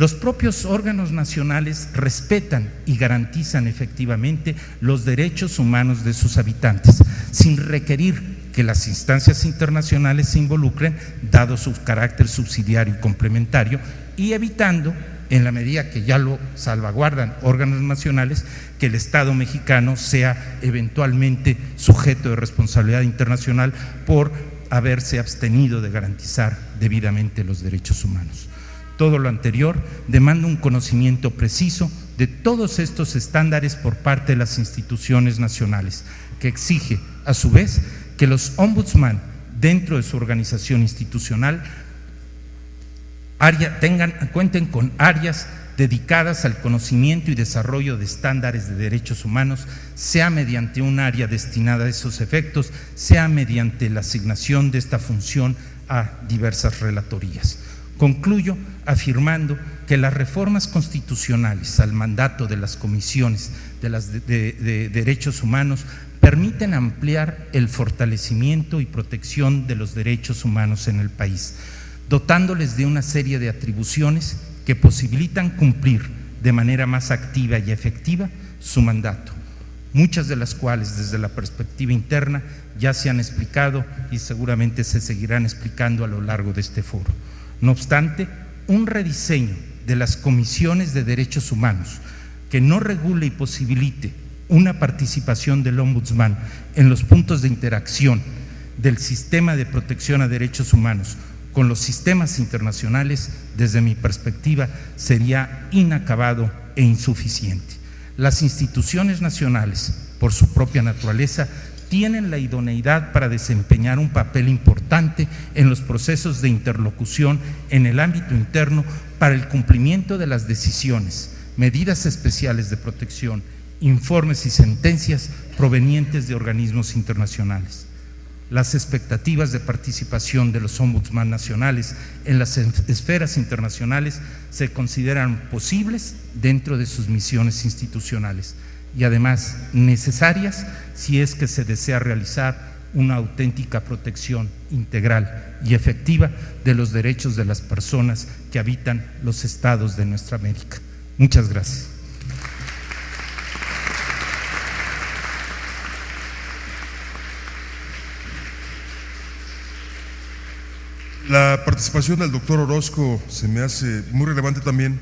Los propios órganos nacionales respetan y garantizan efectivamente los derechos humanos de sus habitantes, sin requerir que las instancias internacionales se involucren, dado su carácter subsidiario y complementario, y evitando, en la medida que ya lo salvaguardan órganos nacionales, que el Estado mexicano sea eventualmente sujeto de responsabilidad internacional por haberse abstenido de garantizar debidamente los derechos humanos. Todo lo anterior demanda un conocimiento preciso de todos estos estándares por parte de las instituciones nacionales, que exige, a su vez, que los ombudsman, dentro de su organización institucional, cuenten con áreas dedicadas al conocimiento y desarrollo de estándares de derechos humanos, sea mediante un área destinada a esos efectos, sea mediante la asignación de esta función a diversas relatorías. Concluyo afirmando que las reformas constitucionales al mandato de las comisiones de derechos humanos permiten ampliar el fortalecimiento y protección de los derechos humanos en el país, dotándoles de una serie de atribuciones que posibilitan cumplir de manera más activa y efectiva su mandato, muchas de las cuales desde la perspectiva interna ya se han explicado y seguramente se seguirán explicando a lo largo de este foro. No obstante, un rediseño de las comisiones de derechos humanos que no regule y posibilite una participación del ombudsman en los puntos de interacción del sistema de protección a derechos humanos con los sistemas internacionales, desde mi perspectiva, sería inacabado e insuficiente. Las instituciones nacionales, por su propia naturaleza, tienen la idoneidad para desempeñar un papel importante en los procesos de interlocución en el ámbito interno para el cumplimiento de las decisiones, medidas especiales de protección, informes y sentencias provenientes de organismos internacionales. Las expectativas de participación de los ombudsman nacionales en las esferas internacionales se consideran posibles dentro de sus misiones institucionales y además necesarias si es que se desea realizar una auténtica protección integral y efectiva de los derechos de las personas que habitan los estados de nuestra América. Muchas gracias. La participación del doctor Orozco se me hace muy relevante también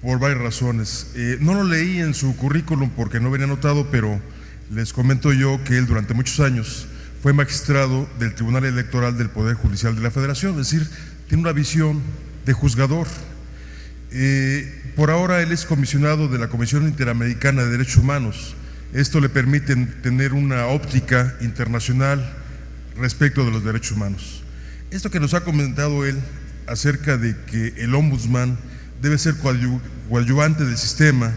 por varias razones. No lo leí en su currículum porque no venía anotado, pero les comento yo que él durante muchos años fue magistrado del Tribunal Electoral del Poder Judicial de la Federación, es decir, tiene una visión de juzgador. Por ahora él es comisionado de la Comisión Interamericana de Derechos Humanos. Esto le permite tener una óptica internacional respecto de los derechos humanos. Esto que nos ha comentado él acerca de que el ombudsman debe ser coadyuvante del sistema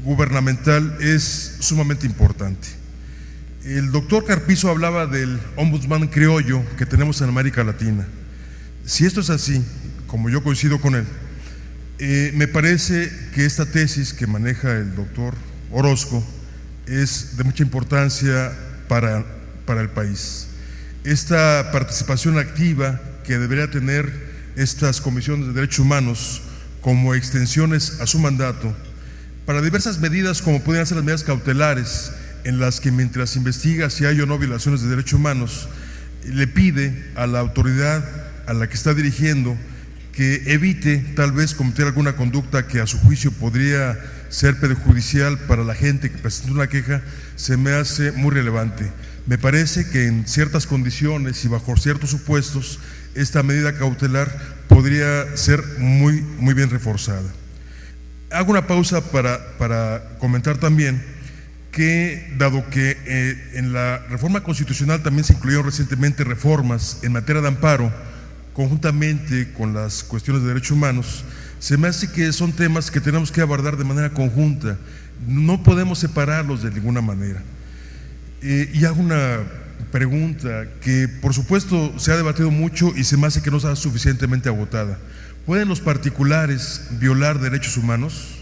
gubernamental es sumamente importante. El doctor Carpizo hablaba del ombudsman criollo que tenemos en América Latina. Si esto es así, como yo coincido con él, me parece que esta tesis que maneja el doctor Orozco es de mucha importancia para el país. Esta participación activa que debería tener estas comisiones de derechos humanos como extensiones a su mandato para diversas medidas, como pueden ser las medidas cautelares, en las que mientras investiga si hay o no violaciones de derechos humanos, le pide a la autoridad a la que está dirigiendo que evite tal vez cometer alguna conducta que a su juicio podría ser perjudicial para la gente que presenta una queja, se me hace muy relevante. Me parece que en ciertas condiciones y bajo ciertos supuestos, esta medida cautelar podría ser muy bien reforzada. Hago una pausa para comentar también que, dado que en la reforma constitucional también se incluyeron recientemente reformas en materia de amparo, conjuntamente con las cuestiones de derechos humanos, se me hace que son temas que tenemos que abordar de manera conjunta, no podemos separarlos de ninguna manera. Y hago una pregunta que por supuesto se ha debatido mucho y se me hace que no está suficientemente agotada. ¿Pueden los particulares violar derechos humanos?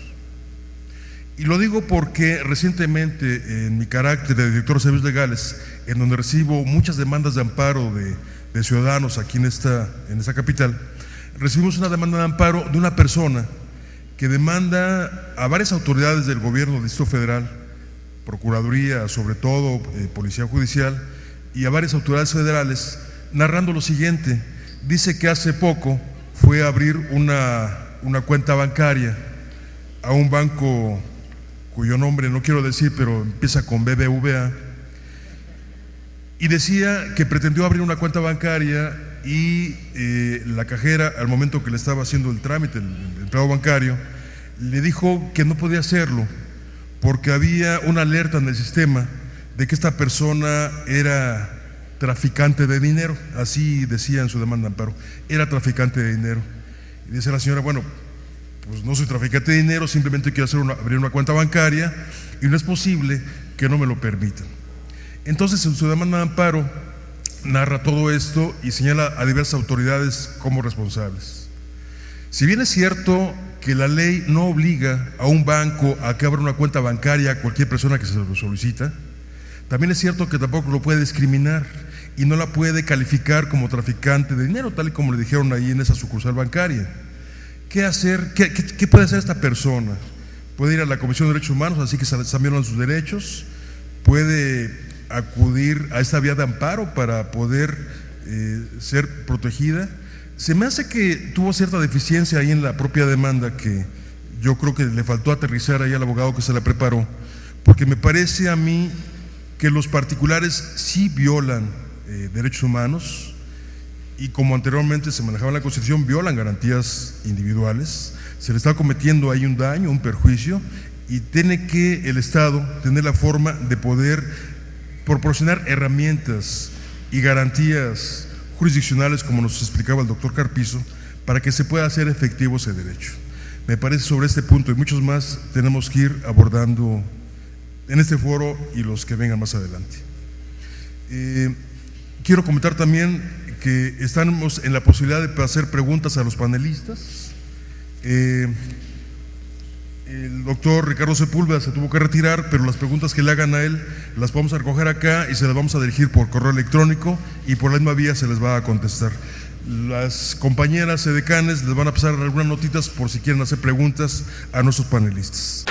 Y lo digo porque recientemente en mi carácter de director de servicios legales, en donde recibo muchas demandas de amparo de ciudadanos aquí en esta capital, recibimos una demanda de amparo de una persona que demanda a varias autoridades del gobierno del Distrito Federal, Procuraduría, sobre todo Policía Judicial, y a varias autoridades federales, narrando lo siguiente. Dice que hace poco fue a abrir una cuenta bancaria a un banco cuyo nombre no quiero decir, pero empieza con BBVA, y decía que pretendió abrir una cuenta bancaria y la cajera, al momento que le estaba haciendo el trámite, el empleado bancario, le dijo que no podía hacerlo porque había una alerta en el sistema de que esta persona era traficante de dinero, así decía en su demanda de amparo, era traficante de dinero. Y dice la señora, bueno, pues no soy traficante de dinero, simplemente quiero abrir una cuenta bancaria y no es posible que no me lo permitan. Entonces, en su demanda de amparo narra todo esto y señala a diversas autoridades como responsables. Si bien es cierto que la ley no obliga a un banco a que abra una cuenta bancaria a cualquier persona que se lo solicita, también es cierto que tampoco lo puede discriminar y no la puede calificar como traficante de dinero, tal y como le dijeron ahí en esa sucursal bancaria. ¿Qué hacer? ¿Qué puede hacer esta persona? Puede ir a la Comisión de Derechos Humanos, así que se examinan sus derechos, puede acudir a esta vía de amparo para poder ser protegida. Se me hace que tuvo cierta deficiencia ahí en la propia demanda, que yo creo que le faltó aterrizar ahí al abogado que se la preparó, porque me parece a mí que los particulares sí violan derechos humanos y, como anteriormente se manejaba en la Constitución, violan garantías individuales. Se le está cometiendo ahí un daño, un perjuicio, y tiene que el Estado tener la forma de poder proporcionar herramientas y garantías jurisdiccionales, como nos explicaba el doctor Carpizo, para que se pueda hacer efectivo ese derecho. Me parece sobre este punto y muchos más tenemos que ir abordando en este foro y los que vengan más adelante. Quiero comentar también que estamos en la posibilidad de hacer preguntas a los panelistas. El doctor Ricardo Sepúlveda se tuvo que retirar, pero las preguntas que le hagan a él las vamos a recoger acá y se las vamos a dirigir por correo electrónico y por la misma vía se les va a contestar. Las compañeras edecanes les van a pasar algunas notitas por si quieren hacer preguntas a nuestros panelistas.